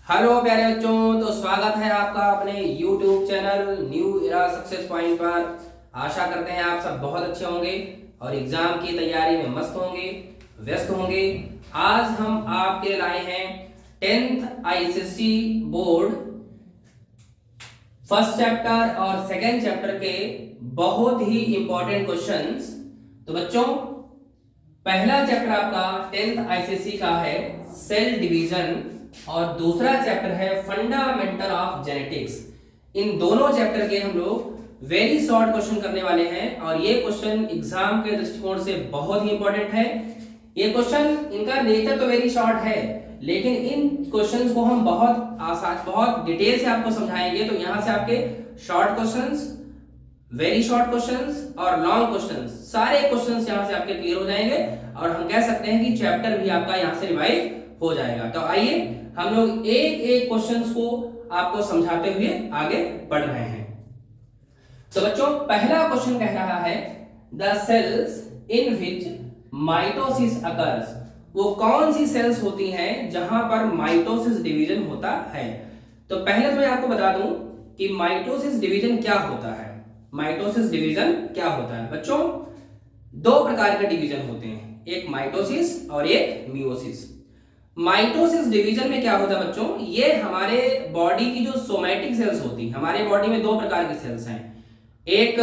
Hello प्यारे बच्चों, तो स्वागत है आपका अपने YouTube चैनल न्यू इरा सक्सेस पॉइंट पर। आशा करते हैं आप सब बहुत अच्छे होंगे और एग्जाम की तैयारी में मस्त होंगे, व्यस्त होंगे। आज हम आपके लाए हैं 10th ICSE board first chapter और सेकेंड चैप्टर के बहुत ही इंपॉर्टेंट क्वेश्चंस। तो बच्चों, पहला चैप्टर आपका 10th आईसीएसई का है सेल डिवीजन और दूसरा चैप्टर है फंडामेंटल ऑफ जेनेटिक्स। इन दोनों चैप्टर के हम लोग वेरी शॉर्ट क्वेश्चन करने वाले हैं और ये क्वेश्चन एग्जाम के दृष्टिकोण से बहुत ही इंपॉर्टेंट है। ये क्वेश्चन, इनका नेचर तो वेरी शॉर्ट है, लेकिन इन क्वेश्चंस को हम बहुत आसान, बहुत डिटेल से आपको समझाएंगे। तो यहां से आपके short questions, very short questions और लॉन्ग क्वेश्चंस, सारे क्वेश्चंस यहां से आपके क्लियर हो जाएंगे और हम कह सकते हैं कि चैप्टर भी आपका यहां से रिवाइज हो जाएगा। तो आइए हम लोग एक एक क्वेश्चंस को आपको समझाते हुए आगे बढ़ रहे हैं। तो बच्चों, पहला क्वेश्चन कह रहा है the cells in which mitosis occurs. वो कौन सी सेल्स होती हैं जहां पर माइटोसिस डिवीजन होता है। तो पहले तो मैं आपको बता दूं कि माइटोसिस डिवीजन क्या होता है। माइटोसिस डिवीजन क्या होता है बच्चों, दो प्रकार के डिवीजन होते हैं, एक माइटोसिस और एक मियोसिस। माइटोसिस डिवीजन में क्या होता है बच्चों, ये हमारे बॉडी की जो सोमैटिक सेल्स होती हैं, हमारे बॉडी में दो प्रकार की सेल्स हैं, एक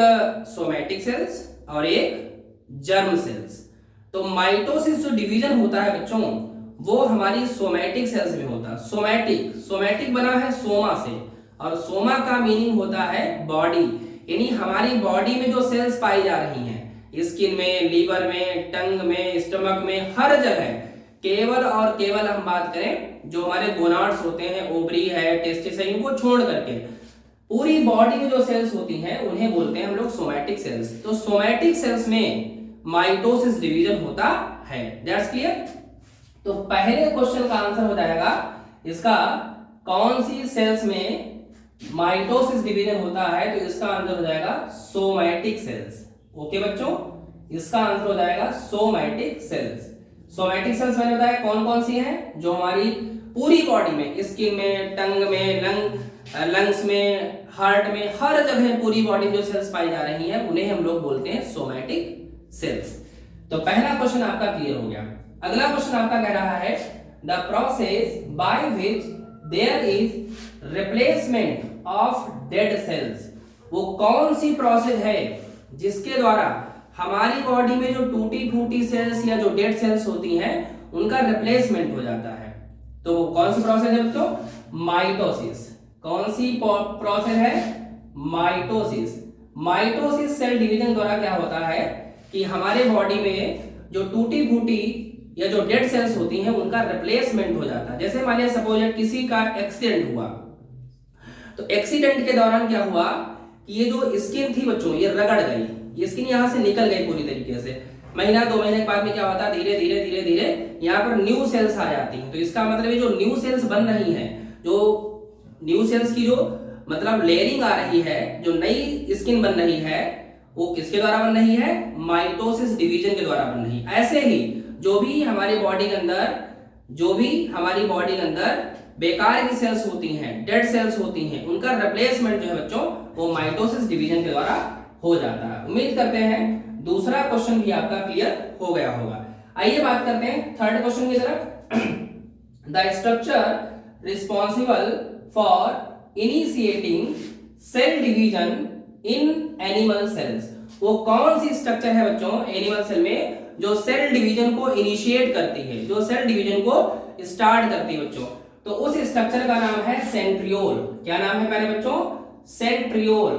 सोमैटिक सेल्स और एक जर्म सेल्स। तो माइटोसिस जो डिवीजन होता है बच्चों, वो हमारी सोमैटिक सेल्स में होता है। सोमैटिक, सोमैटिक बना है सोमा से और सोमा का मीनिंग होता है बॉडी, यानी हमारी बॉडी में जो सेल्स पाई जा रही हैं, स्किन में, लीवर में, टंग में, स्टमक में, हर जगह। केवल और केवल हम बात करें जो हमारे गोनाड्स होते हैं, ओवरी है, टेस्टिस है, इनको छोड़ करके पूरी बॉडी में जो सेल्स होती हैं उन्हें बोलते हैं हम लोग सोमैटिक सेल्स। तो सोमैटिक सेल्स में माइटोसिस डिवीजन होता है। That's clear. तो पहले क्वेश्चन का आंसर हो जाएगा इसका, कौन सी सेल्स में माइटोसिस डिवीजन होता है, तो इसका आंसर हो जाएगा सोमैटिक सेल्स। ओके बच्चों, इसका आंसर हो जाएगा सोमैटिक सेल्स। सोमैटिक सेल्स मैंने बताया कौन कौन सी हैं, जो हमारी पूरी बॉडी में, स्किन में, टंग में, लंग्स में, हार्ट में, हर जगह पूरी बॉडी में जो सेल्स पाई जा रही हैं उन्हें हम लोग बोलते हैं सोमैटिक सेल्स। तो पहला क्वेश्चन आपका क्लियर हो गया। अगला क्वेश्चन आपका कह रहा है the process by which there is replacement of dead cells. वो कौन सी प्रोसेस है जिसके द्वारा हमारी बॉडी में जो टूटी फूटी सेल्स या जो डेड सेल्स होती हैं उनका रिप्लेसमेंट हो जाता है। तो वो कौन सी प्रोसेस है बच्चों, माइटोसिस। कौन सी प्रोसेस है, माइटोसिस। माइटोसिस सेल डिवीजन द्वारा क्या होता है कि हमारे बॉडी में जो टूटी फूटी या जो डेड सेल्स होती हैं उनका रिप्लेसमेंट हो जाता है। जैसे मानिए सपोज किसी का एक्सीडेंट हुआ, तो एक्सीडेंट के दौरान क्या हुआ कि ये जो स्किन थी बच्चों, ये रगड़ गई, ये स्किन यहाँ से निकल गई पूरी तरीके से। महीना 2 महीने के बाद में क्या होता है, धीरे धीरे धीरे धीरे यहाँ पर न्यू सेल्स आ जाती हैं। तो इसका मतलब है जो न्यू सेल्स बन रही हैं, जो न्यू सेल्स की जो मतलब लेयरिंग आ रही है, जो नई स्किन बन रही है, वो किसके द्वारा बन रही है, माइटोसिस डिवीजन के द्वारा बन रही है। ऐसे ही जो भी हमारी बॉडी के अंदर बेकार की सेल्स होती हैं, डेड सेल्स होती हैं, उनका रिप्लेसमेंट जो है बच्चों वो माइटोसिस डिवीजन के द्वारा हो जाता है। उम्मीद करते हैं दूसरा क्वेश्चन भी आपका क्लियर हो गया होगा। आइए बात करते हैं थर्ड क्वेश्चन की तरफ। The structure responsible for initiating cell division in animal cells. वो कौन सी स्ट्रक्चर है बच्चों एनिमल सेल में जो सेल डिवीजन को इनिशिएट करती है, जो सेल डिवीजन को स्टार्ट करती है बच्चों। तो उस स्ट्रक्चर का नाम है सेंट्रियोल। क्या नाम है पहले बच्चों, सेंट्रियोल।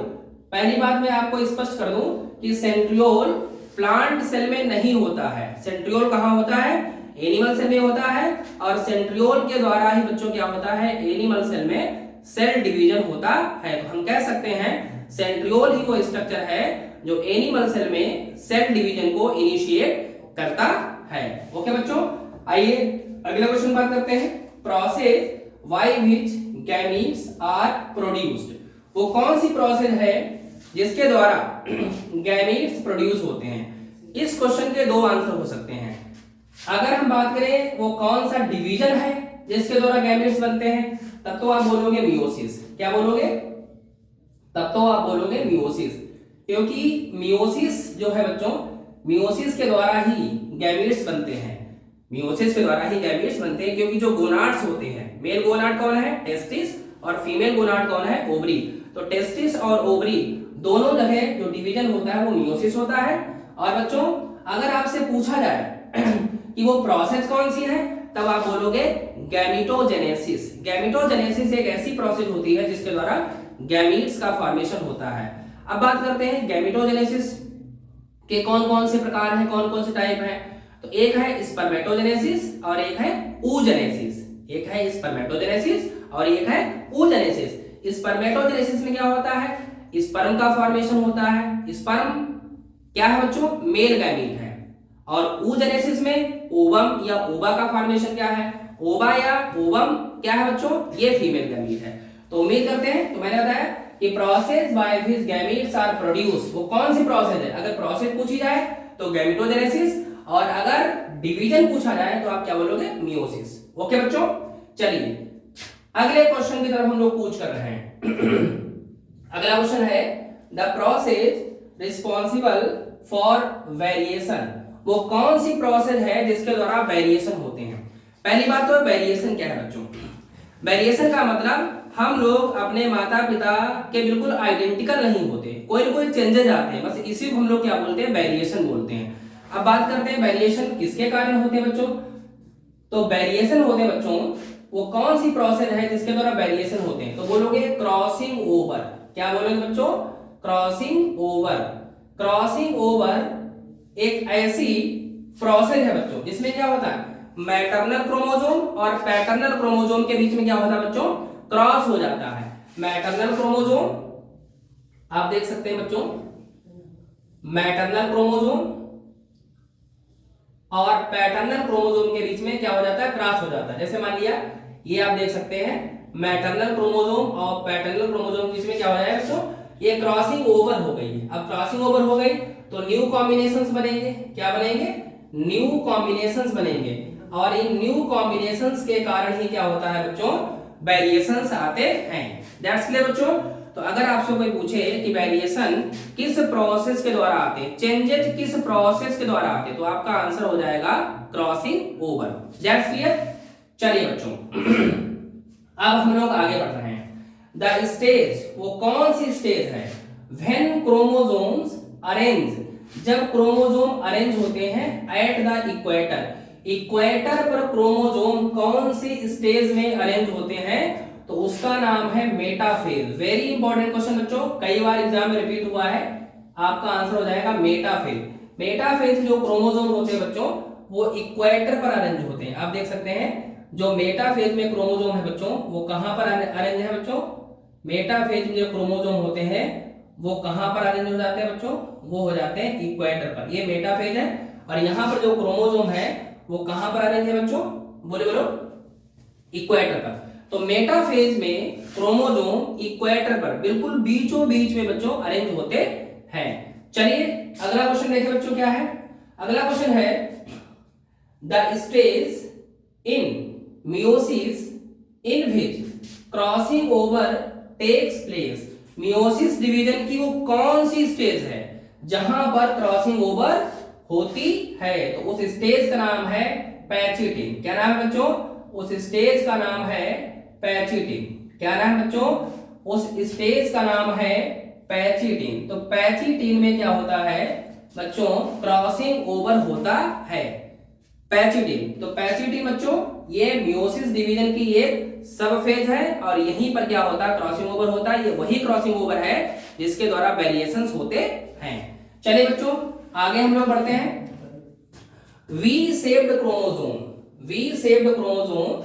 पहली बात मैं आपको स्पष्ट कर दूं कि सेंट्रियोल प्लांट सेल में नहीं होता है। सेंट्रियोल कहां होता है, एनिमल सेल में होता है और सेंट्रियोल के द्वारा ही बच्चों क्या होता है, एनिमल सेल में सेल डिवीजन होता है। तो हम कह सकते हैं सेंट्रियोल ही वो स्ट्रक्चर है जो एनिमल सेल में सेल डिवीजन को इनिशिएट करता है। ओके बच्चों, आइए अगला क्वेश्चन बात करते हैं। Process by which gametes are produced. वो कौन सी प्रोसेस है जिसके द्वारा गैमीट्स प्रोड्यूस होते हैं। इस क्वेश्चन के दो आंसर हो सकते हैं। अगर हम बात करें वो कौन सा डिवीजन है जिसके द्वारा गैमेट्स बनते हैं, तब तो आप बोलोगे मियोसिस। क्या बोलोगे? तब तो आप बोलोगे मियोसिस, क्योंकि मियोसिस जो है बच्चों, मियोसिस के द्वारा ही गैमेट्स बनते हैं। मियोसिस के द्वारा ही गैमेट्स बनते हैं, क्योंकि जो गोनाड्स होते हैं, मेल गोनाड कौन है? टेस्टिस, और फीमेल गोनाड कौन है? ओवरी। तो टेस्टिस और ओवरी दोनों जगह जो डिवीजन होता है वो मियोसिस होता है। और बच्चों अगर आपसे पूछा जाए कि वो प्रोसेस कौन सी है, तब आप बोलोगे गैमीटोजेनेसिस। गैमीटोजेनेसिस एक ऐसी प्रोसेस होती है जिसके द्वारा गैमीट्स का फॉर्मेशन होता है। अब बात करते हैं गैमीटोजेनेसिस के कौन कौन से प्रकार हैं, कौन कौन से टाइप हैं। तो एक है स्पर्मेटोजेनेसिस और एक है oogenesis। एक है स्पर्मेटोजेनेसिस और एक है oogenesis। स्पर्मेटोजेनेसिस में क्या होता है? स्पर्म का फॉर्मेशन होता है। स्पर्म क्या है बच्चों? मेल गैमीट है। और oogenesis में ओवम या ओवा का फॉर्मेशन क्या है? ओवा या ओवम क्या है बच्चों? ये फीमेल गैमीट है। तो उम्मीद करते हैं, तो मैंने बताया कि process by which gametes are produce, वो कौन सी प्रोसेस है? अगर प्रोसेस पूछी जाए तो गैमीटोजेनेसिस, और अगर डिवीजन पूछा जाए तो आप क्या बोलोगे? मियोसिस। ओके बच्चों, चलिए अगले क्वेश्चन की तरफ हम लोग पूछ कर रहे हैं। अगला क्वेश्चन है the process responsible for variation, वो कौन सी प्रोसेस है जिसके द्वारा वेरिएशन होते हैं? पहली बात तो वेरिएशन क्या है बच्चों? वेरिएशन का मतलब हम लोग अपने माता पिता के बिल्कुल आइडेंटिकल नहीं होते, कोई ना कोई चेंजेस आते हैं, बस इसी को हम लोग क्या बोलते हैं? वेरिएशन बोलते हैं। अब बात करते हैं वेरिएशन किसके कारण होते हैं बच्चों। तो वेरिएशन होते हैं बच्चों, वो कौन सी प्रोसेस है जिसके द्वारा वेरिएशन होते हैं? तो बोलोगे क्रॉसिंग ओवर। क्या बोलोगे बच्चों? Crossing over. क्रॉसिंग ओवर एक ऐसी प्रोसेस है बच्चों जिसमें क्या होता है? मैटरनल क्रोमोसोम और पैटर्नल क्रोमोसोम के बीच में क्या होता है बच्चों? क्रॉस हो जाता है। मैटरनल क्रोमोसोम आप देख सकते हैं बच्चों, मैटरनल क्रोमोसोम और पैटर्नल क्रोमोसोम के बीच में क्या हो जाता है? क्रॉस हो जाता है। जैसे मान लिया ये आप देख सकते हैं, मैटरनल क्रोमोसोम और पैटर्नल क्रोमोसोम के बीच में क्या हो जाएगा बच्चों? ये क्रॉसिंग ओवर हो गई है। अब क्रॉसिंग ओवर हो गई तो न्यू कॉम्बिनेशंस बनेंगे। क्या बनेंगे? न्यू कॉम्बिनेशंस बनेंगे। और इन न्यू कॉम्बिनेशंस के कारण ही क्या होता है बच्चों? वेरिएशंस आते हैं। दैट्स क्लियर बच्चों। तो अगर आपसे कोई पूछे कि वेरिएशन किस प्रोसेस के द्वारा आते हैं, चेंजेस किस प्रोसेस के द्वारा आते हैं, तो आपका आंसर हो जाएगा क्रॉसिंग ओवर। That's clear. चलिए बच्चों अब हम लोग आगे बढ़ रहे हैं। द स्टेज, वो कौन सी स्टेज है? व्हेन क्रोमोसोम्स अरेंज, जब क्रोमोसोम अरेंज होते हैं एट द इक्वेटर। इक्वेटर पर क्रोमोसोम कौन सी स्टेज में अरेंज होते हैं? तो उसका नाम है मेटाफेज। वेरी इंपॉर्टेंट क्वेश्चन बच्चों, कई बार एग्जाम में रिपीट हुआ है। आपका आंसर हो जाएगा मेटाफेज। मेटाफेज जो क्रोमोसोम होते हैं बच्चों वो इक्वेटर पर अरेंज होते हैं। आप देख सकते हैं जो मेटाफेज में क्रोमोसोम है बच्चों वो कहां पर अरेंज है बच्चों? मेटाफेज में जो क्रोमोसोम होते हैं वो कहां पर अरेंज हो जाते हैं बच्चों? वो हो जाते हैं इक्वेटर पर। ये मेटाफेज है। और यहां पर जो क्रोमोसोम है वो कहां पर अरेंज है बच्चों? बोले बोलो। इक्वेटर पर। तो मेटाफेज में क्रोमोसोम इक्वेटर पर बिल्कुल बीचों बीच में बच्चों अरेंज होते हैं। चलिए अगला क्वेश्चन देखिए बच्चों क्या है। अगला क्वेश्चन है the stage in meiosis in which crossing over takes place. Meiosis division की वो कौन सी स्टेज है जहां पर क्रॉसिंग ओवर होती है? तो उस स्टेज का नाम है पैचिटिंग। क्या नाम है बच्चों? उस स्टेज का नाम है पैचिटिंग। क्या नाम है बच्चों? उस स्टेज का नाम है पैचिटिंग। तो पैचिटिंग में क्या होता है बच्चों? क्रॉसिंग ओवर होता है। पैचिटिंग, तो पैचिटिंग बच्चों ये मियोसिस डिवीजन की एक सब फेज है और यहीं पर क्या होता है? क्रॉसिंग ओवर होता है। ये वही क्रॉसिंग ओवर है जिसके द्वारा वेरिएशंस होते हैं। चलिए बच्चों आगे हम लोग बढ़ते हैं। V shaped chromosome, V shaped chromosome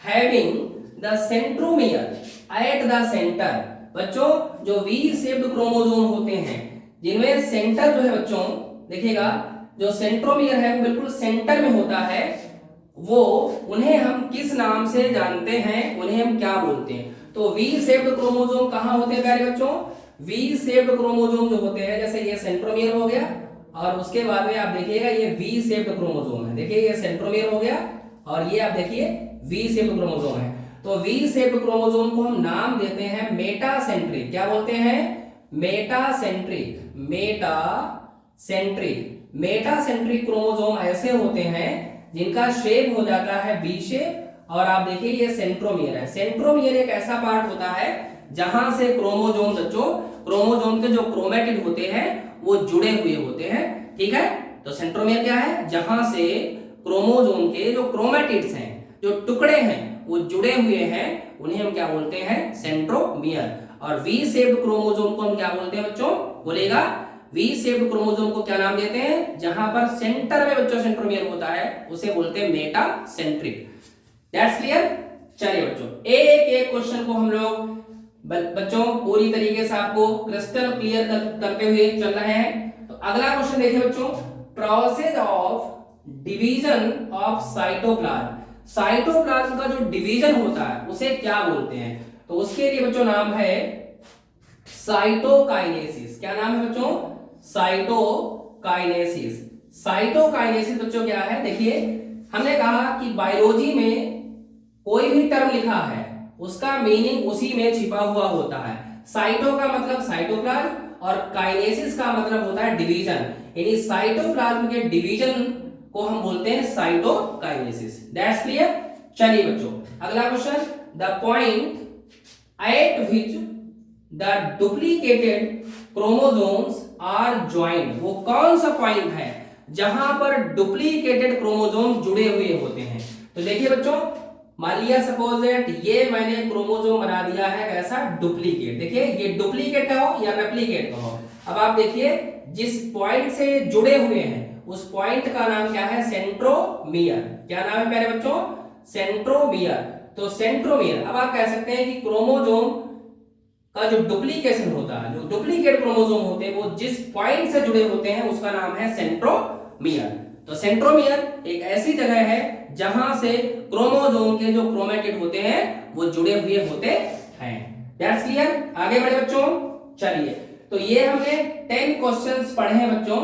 having the centromere at the centre. बच्चों जो वी शेप्ड क्रोमोसोम होते हैं जिनमें सेंटर जो है बच्चों देखिएगा, जो सेंट्रोमियर है वो बिल्कुल सेंटर में होता है, वो उन्हें हम किस नाम से जानते हैं? उन्हें हम क्या बोलते हैं? तो वी शेप्ड क्रोमोसोम कहां होते हैं प्यारे बच्चों? वी शेप्ड क्रोमोसोम जो होते हैं, जैसे ये सेंट्रोमियर हो गया और उसके बाद में आप देखिएगा ये वी शेप्ड क्रोमोसोम है। देखिए ये सेंट्रोमियर हो गया और ये आप देखिए वी शेप्ड क्रोमोसोम है। तो वी शेप्ड क्रोमोसोम को हम नाम देते हैं मेटासेंट्रिक। क्या बोलते हैं? मेटासेंट्रिक। मेटासेंट्रिक क्रोमोसोम ऐसे होते हैं जिनका शेप हो जाता है वी शेप। और आप देखिए ये सेंट्रोमियर है। सेंट्रोमियर एक ऐसा पार्ट होता है जहां से क्रोमोसोम बच्चों, क्रोमोसोम के जो क्रोमेटिड होते हैं वो जुड़े हुए होते हैं। ठीक है, तो सेंट्रोमियर क्या है? जहां से क्रोमोसोम के जो क्रोमेटिड्स हैं, जो टुकड़े हैं, वो जुड़े हुए हैं, उन्हें हम क्या बोलते हैं? सेंट्रोमियर। और वी शेप्ड क्रोमोसोम को हम क्या बोलते हैं बच्चों? बोलेगा, वी शेप्ड क्रोमोसोम को क्या नाम देते हैं? जहां पर सेंटर में बच्चों सेंट्रोमियर होता है उसे बोलते हैं मेटासेंट्रिक। That's clear? चलिए बच्चों, एक एक क्वेश्चन को हम लोग बच्चों पूरी तरीके से आपको क्रिस्टल क्लियर करते हुए चल रहे हैं। तो अगला क्वेश्चन देखिए बच्चों, process of division of cytoplasm. Cytoplasm का जो डिवीजन होता है उसे क्या बोलते हैं? तो उसके लिए बच्चों नाम है साइटोकाइनेसिस। क्या नाम है बच्चों? साइटोकाइनेसिस। साइटोकाइनेसिस बच्चों क्या है? देखिए, हमने कहा कि बायोलॉजी में कोई भी टर्म लिखा है उसका मीनिंग उसी में छिपा हुआ होता है। साइटो का मतलब साइटोप्लाज्म और काइनेसिस का मतलब होता है डिवीजन। यानी साइटोप्लाज्म के डिवीजन को हम बोलते हैं साइटोकाइनेसिस। That's clear? चलिए बच्चों, अगला question, the point at which the duplicated chromosomes are joint. वो कौन सा पॉइंट है जहां पर डुप्लीकेटेड क्रोमोसोम जुड़े हुए होते हैं? तो देखिए बच्चों, मान लिया सपोज दैट ये मैंने क्रोमोसोम बना दिया है ऐसा डुप्लीकेट। देखिए, ये डुप्लीकेट हो या रेप्लिकेट हो, अब आप देखिए जिस पॉइंट से जुड़े हुए हैं उस पॉइंट का नाम क्या है? सेंट्रोमियर। क्या नाम है प्यारे बच्चों? सेंट्रोमियर। तो सेंट्रोमियर, अब आप कह सकते हैं कि क्रोमोसोम का जो डुप्लीकेशन होता है, जो डुप्लीकेट क्रोमोसोम होते हैं वो जिस पॉइंट से जुड़े होते हैं उसका नाम है सेंट्रोमियर। तो सेंट्रोमियर एक ऐसी जगह है जहां से क्रोमोसोम के जो क्रोमेटिड होते हैं वो जुड़े हुए होते हैं। That's clear? आगे बढ़े बच्चों। चलिए, तो ये हमने 10 क्वेश्चंस पढ़े हैं बच्चों।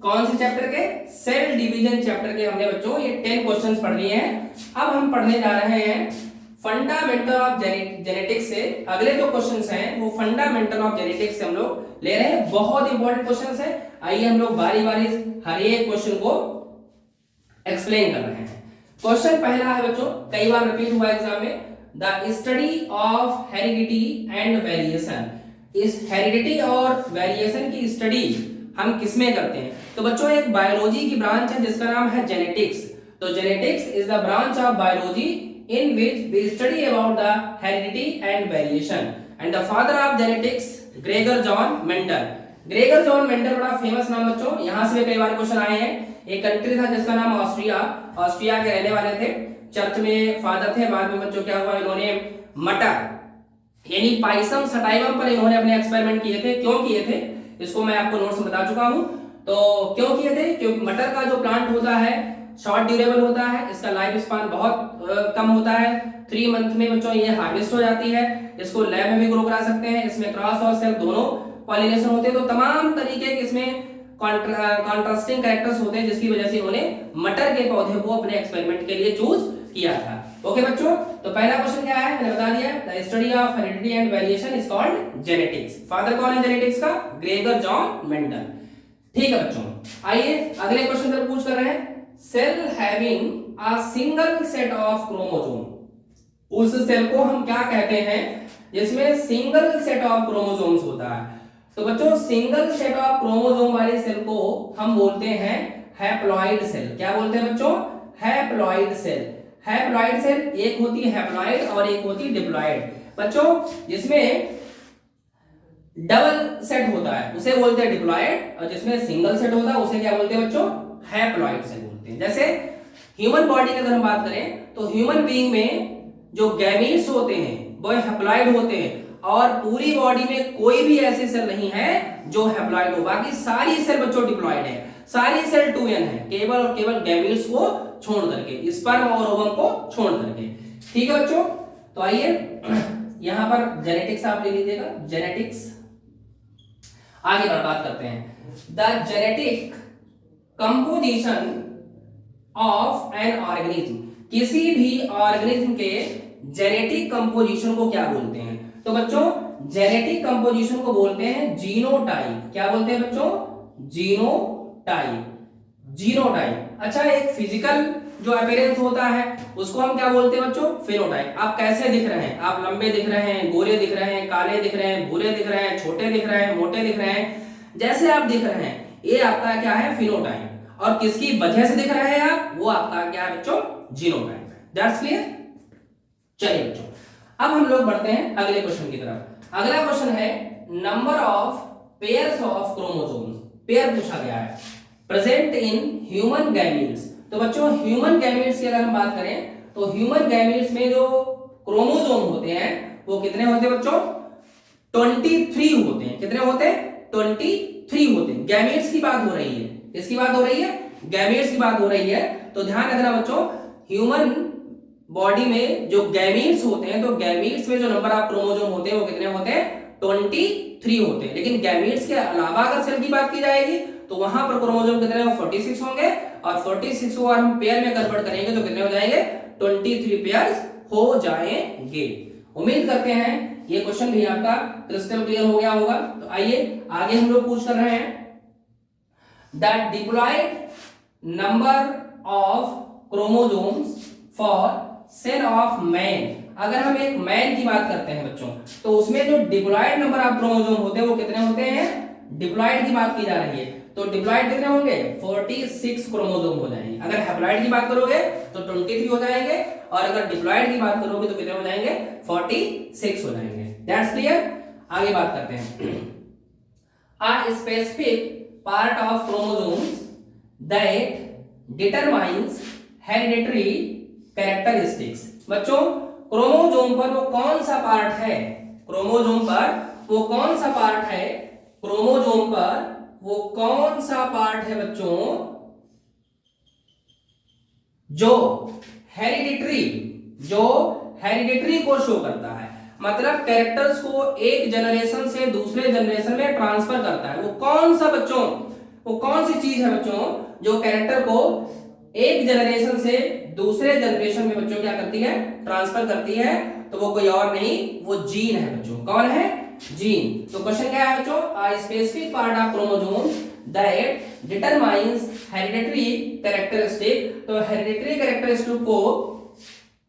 कौन से चैप्टर के? सेल डिवीजन चैप्टर के हमने बच्चों ये 10 क्वेश्चंस पढ़ लिए हैं। अब हम पढ़ने जा रहे हैं फंडामेंटल ऑफ जेनेटिक्स से। अगले जो क्वेश्चंस हैं वो फंडामेंटल ऑफ जेनेटिक्स से हम लोग ले रहे हैं। बहुत इंपॉर्टेंट क्वेश्चंस है। आइए हम लोग बारी बारी हर एक क्वेश्चन को एक्सप्लेन कर रहे हैं। क्वेश्चन पहला है बच्चों, कई बार रिपीट हुआ एग्जाम में, the study of heredity and variation. इस हेरिडिटी और वेरिएशन की स्टडी हम किसमें करते हैं? तो बच्चों एक बायोलॉजी की ब्रांच है जिसका नाम है जेनेटिक्स। तो genetics is the branch of biology in which we study about the heredity and variation, and the father of genetics Gregor John Mendel। Gregor John Mendel बड़ा फेमस नाम बच्चों, यहां से भी कई बार क्वेश्चन आए हैं। एक कंट्री था जिसका नाम ऑस्ट्रिया, ऑस्ट्रिया के रहने वाले थे, चर्च में फादर थे। बाद में बच्चों क्या हुआ, इन्होंने मटर यानी पाइसम सटाइवम पर इन्होंने अपने एक्सपेरिमेंट किए थे। क्यों किए थे इसको मैं आपको नोट्स में बता चुका हूं। तो क्यों किए थे? क्योंकि मटर का जो प्लांट होता है शॉर्ट ड्यूरेबल होता है, इसका लाइफ स्पान बहुत कम होता है। 3 मंथ में बच्चों ये हार्वेस्ट हो जाती है। इसको लैब में भी ग्रो करा सकते हैं। इसमें क्रॉस और सेल्फ दोनों पॉलिनेशन होते हैं। तो तमाम तरीके के इसमें कॉन्ट्रास्टिंग कैरेक्टर्स होते हैं जिसकी वजह से इन्होंने मटर के पौधे को अपने एक्सपेरिमेंट के लिए चूज किया था। ओके बच्चों, तो पहला क्वेश्चन क्या है मैंने बता दिया, the study of heredity and variation is called genetics. Father कौन है जेनेटिक्स का? Gregor John Mendel. ठीक है बच्चों, आइए अगले क्वेश्चन पर पूछ कर रहे हैं, cell having a single set of chromosome. उस सेल को हम क्या कहते हैं जिसमें सिंगल सेट ऑफ क्रोमोसोम्स होता है? तो बच्चों सिंगल सेट ऑफ क्रोमोसोम वाले सेल को हम बोलते हैं हैप्लॉइड सेल। क्या बोलते हैं बच्चों? Haploid cell. हैप्लॉइड सेल एक होती है हैप्लॉइड और एक होती है डिप्लॉइड। बच्चों जिसमें डबल सेट होता है उसे बोलते हैं डिप्लॉइड, और जिसमें सिंगल सेट होता है उसे क्या बोलते हैं बच्चों? हैप्लॉइड सेल बोलते हैं। जैसे ह्यूमन बॉडी की अगर हम बात करें तो ह्यूमन बीइंग में जो गैमीट्स होते हैं वो हैप्लॉइड होते हैं, और पूरी बॉडी में कोई भी ऐसी सेल नहीं है जो हैप्लॉइड हो। बाकी सारी सेल बच्चों डिप्लॉइड है, सारी सेल 2n है, केवल और केवल गैमीट्स को छोड़ करके, स्पर्म और ओवम को छोड़ करके। ठीक है बच्चों, तो आइए यहां पर जेनेटिक्स आप ले लीजिएगा। जेनेटिक्स आगे बात करते हैं। The genetic composition of an organism. किसी भी ऑर्गेनिज्म के जेनेटिक कंपोजिशन को क्या बोलते हैं? तो बच्चों जेनेटिक कंपोजिशन को बोलते हैं जीनोटाइप। क्या बोलते हैं बच्चों? जीनोटाइप। जीनोटाइप। अच्छा, एक फिजिकल जो अपीयरेंस होता है उसको हम क्या बोलते हैं बच्चों? फिनोटाइप। आप कैसे दिख रहे हैं? आप लंबे दिख रहे हैं, गोरे दिख रहे हैं, काले दिख रहे हैं, भूरे दिख रहे हैं, छोटे दिख रहे हैं, मोटे दिख रहे हैं, जैसे आप दिख रहे हैं ये आपका क्या है? फिनोटाइप। और किसकी वजह से दिख रहे हैं आप, वो आपका क्या है बच्चों? जीनोटाइप है। That's clear? चलिए बच्चों, अब हम लोग बढ़ते हैं अगले क्वेश्चन की तरफ। अगला क्वेश्चन है number of pairs of chromosomes. Pair पूछा गया है प्रेजेंट इन ह्यूमन गैमीट्स। तो बच्चों ह्यूमन गैमीट्स की अगर हम बात करें तो ह्यूमन गैमीट्स में जो क्रोमोसोम होते हैं वो कितने होते हैं बच्चों? 23 होते हैं। कितने होते हैं? 23 होते हैं। गैमीट्स की बात हो रही है। किसकी बात हो रही है? गैमीट्स की बात हो रही है। तो ध्यान रखना बच्चों, ह्यूमन बॉडी में जो गैमीट्स होते हैं तो गैमीट्स में जो नंबर ऑफ क्रोमोसोम होते हैं वो कितने होते हैं? 23 होते हैं। लेकिन गैमीट्स के अलावा अगर सेल की बात की जाएगी तो वहां पर क्रोमोसोम कितने हो? 46 होंगे। और 46 को अगर हम पेयर में कन्वर्ट करेंगे तो कितने हो जाएंगे? 23 पेयर्स हो जाएंगे। उम्मीद करते हैं ये क्वेश्चन भी आपका क्रिस्टल क्लियर हो गया होगा। तो आइए आगे हम लोग पूछ कर रहे हैं that diploid number of chromosomes for cell of man. अगर हम एक मैन की बात करते हैं बच्चों तो उसमें जो डिप्लॉयड नंबर ऑफ क्रोमोसोम होते हैं वो कितने होते हैं? डिप्लॉयड की बात की जा रही है तो डिप्लॉयड कितने होंगे? 46 क्रोमोसोम हो जाएंगे। अगर हैप्लॉयड की बात करोगे तो 23 हो जाएंगे और अगर डिप्लॉयड की बात करोगे तो कितने हो जाएंगे? 46 हो जाएंगे। That's clear? आगे बात करते हैं। A specific part of chromosomes that determines hereditary characteristics। बच्चों क्रोमोसोम पर वो कौन सा पार्ट है? क्रोमोसोम पर वो कौन सा पार्ट है? क्रोमोसोम पर वो कौन सा पार्ट है बच्चों जो हेरिडिटरी को शो करता है? मतलब कैरेक्टर्स को एक जनरेशन से दूसरे जनरेशन में ट्रांसफर करता है। वो कौन सा बच्चों, वो कौन सी चीज है बच्चों जो कैरेक्टर को एक जनरेशन से दूसरे जनरेशन में बच्चों क्या करती है? ट्रांसफर करती है। तो वो कोई और नहीं, वो जीन है बच्चों। कौन है? जीन। तो क्वेश्चन क्या है बच्चों? A specific part of chromosome that determines hereditary characteristic। तो हेरिडिटरी कैरेक्टरिस्टिक को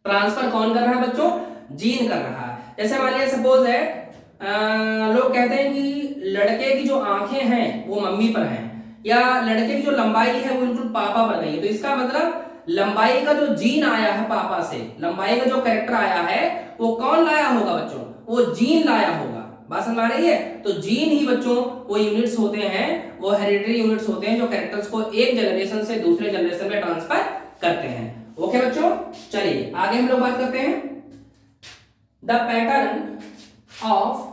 ट्रांसफर कौन कर रहा है बच्चों? जीन कर रहा है। जैसे मान लिया सपोज है लोग कहते हैं कि लड़के की जो आंखें हैं वो मम्मी पर हैं या लड़के की जो लंबाई है वो बिल्कुल पापा पर नहीं है। तो इसका मतलब लंबाई का जो जीन आया है पापा से, लंबाई का जो कैरेक्टर आया है वो कौन लाया होगा बच्चों? वो जीन लाया होगा। बात समझ आ रही है? तो जीन ही बच्चों वो यूनिट्स होते हैं, वो हेरिडिटरी यूनिट्स होते हैं जो कैरेक्टर्स को एक जनरेशन से दूसरे जनरेशन में ट्रांसफर करते हैं। ओके बच्चों, चलिए आगे हम लोग बात करते हैं the pattern of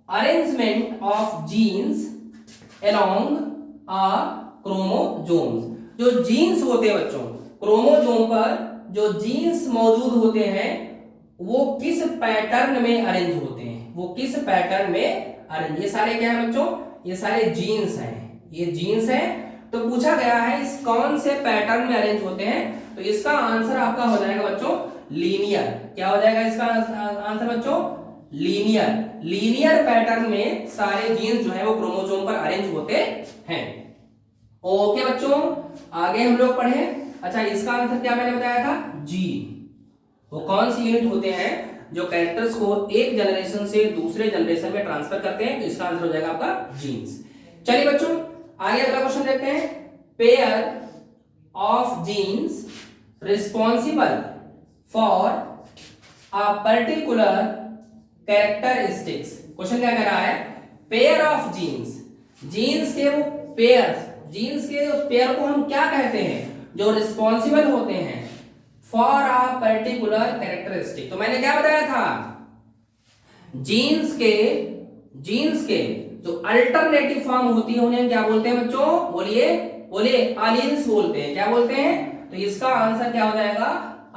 arrangement of genes along a chromosomes. जो जीन्स होते हैं बच्चों, क्रोमोसोम पर जो जीन्स मौजूद होते हैं वो किस पैटर्न में अरेंज होते हैं? वो किस पैटर्न में अरेंज? ये सारे क्या है बच्चों? ये सारे जीन्स हैं। ये जीन्स हैं। तो पूछा गया है इस कौन से पैटर्न में अरेंज होते हैं? तो इसका आंसर आपका हो जाएगा बच्चों लीनियर। क्या हो जाएगा इसका आंसर बच्चों? लीनियर। लीनियर पैटर्न में सारे जीन्स जो है वो क्रोमोसोम पर अरेंज होते हैं। ओके बच्चों, आगे हम लोग पढ़े। अच्छा, इसका आंसर क्या मैंने बताया था? जीन। वो कौन सी यूनिट होते हैं जो कैरेक्टर्स को एक जनरेशन से दूसरे जनरेशन में ट्रांसफर करते हैं? तो इसका आंसर हो जाएगा आपका जीन्स। चलिए बच्चों आगे अगला क्वेश्चन देखते हैं। Pair of genes responsible for a particular characteristics. Question क्या कह रहा है? पेयर ऑफ जीन्स, जीन्स के वो पेयर, जीन्स के उस पेयर को हम क्या कहते हैं जो रिस्पॉन्सिबल होते हैं फॉर अ पर्टिकुलर कैरेक्टरिस्टिक? तो मैंने क्या बताया था? जीन्स के जो अल्टरनेटिव फॉर्म होती है उन्हें क्या बोलते हैं बच्चों? बोलिए बोलिए। अलील्स बोलते हैं। क्या बोलते हैं? तो इसका आंसर क्या हो जाएगा?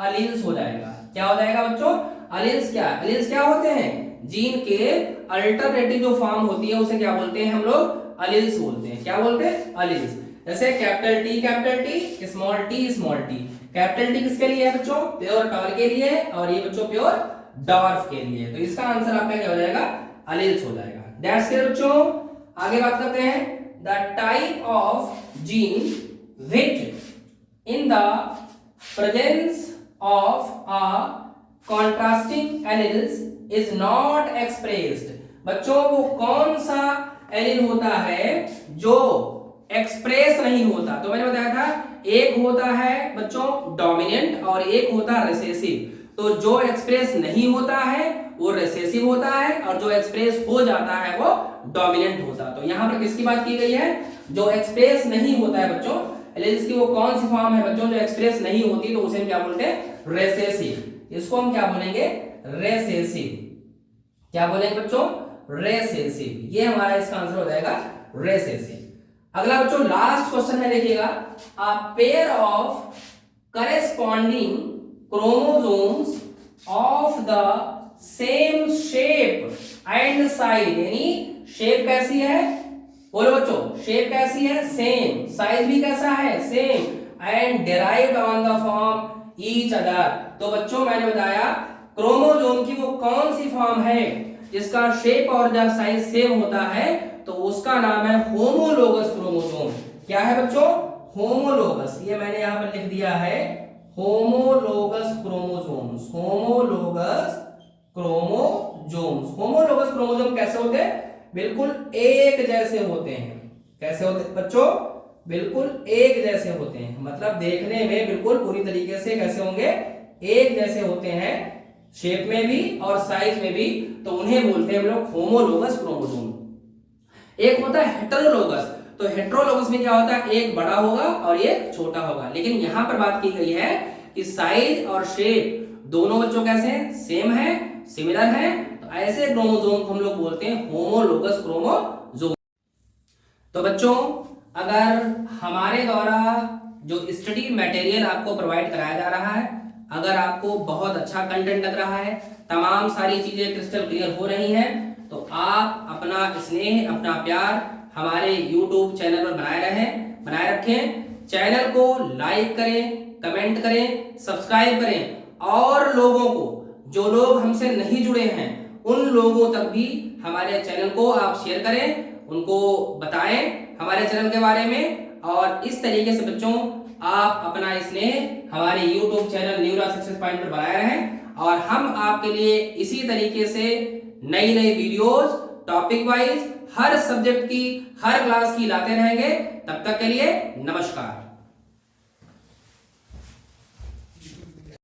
अलील्स हो जाएगा। क्या हो जाएगा बच्चों? अलील्स। क्या अलील्स क्या होते हैं? जीन के अल्टरनेटिव जो फॉर्म होती है उसे क्या बोलते हैं हम लोग? अलील्स बोलते हैं। क्या बोलते हैं? अलील्स। जैसे capital T, small T, capital T किसके लिए है बच्चों? प्योर टॉल के लिए, और ये बच्चों प्योर डॉर्फ के लिए। तो इसका आंसर आपका क्या हो जाएगा? अलील्स हो जाएगा। दैट्स क्लियर बच्चों। आगे बात करते हैं the type of gene which in the presence of a contrasting alleles is not expressed. बच्चों वो कौन सा एलिल होता है जो एक्सप्रेस नहीं होता? तो मैंने बताया था एक होता है बच्चों डोमिनेंट और एक होता है रिसेसिव। तो जो एक्सप्रेस नहीं होता है वो रिसेसिव होता है, और जो एक्सप्रेस हो जाता है वो डोमिनेंट होता है। तो यहां पर किसकी बात की गई है? जो एक्सप्रेस नहीं होता है बच्चों एलिल्स की, वो कौन सी फॉर्म है बच्चों जो एक्सप्रेस नहीं होती? तो उसे हम क्या बोलते हैं? रेसेसिव। इसको हम क्या बोलेंगे? रेसेसिव। क्या बोलेंगे बच्चों? रेसेसिव। ये हमारा इसका आंसर हो जाएगा रेसेसिव। अगला बच्चों लास्ट क्वेश्चन है, देखिएगा a pair of corresponding chromosomes of the same shape and size, यानी शेप कैसी है? बोलो बच्चों, शेप कैसी है? सेम। साइज भी कैसा है? Same. And derived on the form each other. तो बच्चों मैंने बताया क्रोमोसोम की वो कौन सी फॉर्म है जिसका शेप और जब साइज सेम होता है, तो उसका नाम है होमोलोगस क्रोमोसोम। क्या है बच्चों? होमोलोगस। ये मैंने यहां पर लिख दिया है homologous chromosomes. Homologous chromosomes. Homologous chromosome कैसे होते हैं? बिल्कुल एक जैसे होते हैं। कैसे होते हैं बच्चों? बिल्कुल एक जैसे होते हैं, मतलब देखने में बिल्कुल पूरी तरीके से कैसे होंगे? एक जैसे होते हैं, शेप में भी और साइज में भी। तो उन्हें बोलते हैं हम लोग होमोलोगस क्रोमोसोम। एक होता है हेटेरोलोगस। तो हेटेरोलोगस में क्या होता है? एक बड़ा होगा और एक छोटा होगा। लेकिन यहां पर बात की गई है कि साइज और शेप दोनों बच्चों कैसे हैं? सेम है, सिमिलर है। तो ऐसे क्रोमोसोम को हम लोग बोलते हैं होमोलोगस क्रोमोसोम। तो बच्चों अगर हमारे द्वारा जो स्टडी मटेरियल आपको प्रोवाइड कराया जा रहा है, अगर आपको बहुत अच्छा कंटेंट लग रहा है, तमाम सारी चीजें क्रिस्टल क्लियर हो रही हैं, तो आप अपना स्नेह, अपना प्यार हमारे YouTube चैनल पर बनाए रखें। चैनल को लाइक करें, कमेंट करें, सब्सक्राइब करें, और लोगों को, जो लोग हमसे नहीं जुड़े हैं उन लोगों तक भी हमारे चैनल को आप शेयर करें, उनको बताएं हमारे चैनल के बारे में। और इस तरीके से बच्चों आप अपना स्नेह हमारे YouTube channel Neura success point पर बनाए रहें, और हम आपके लिए इसी तरीके से नई नई वीडियोस टॉपिक वाइज हर सब्जेक्ट की, हर क्लास की लाते रहेंगे। तब तक के लिए नमस्कार।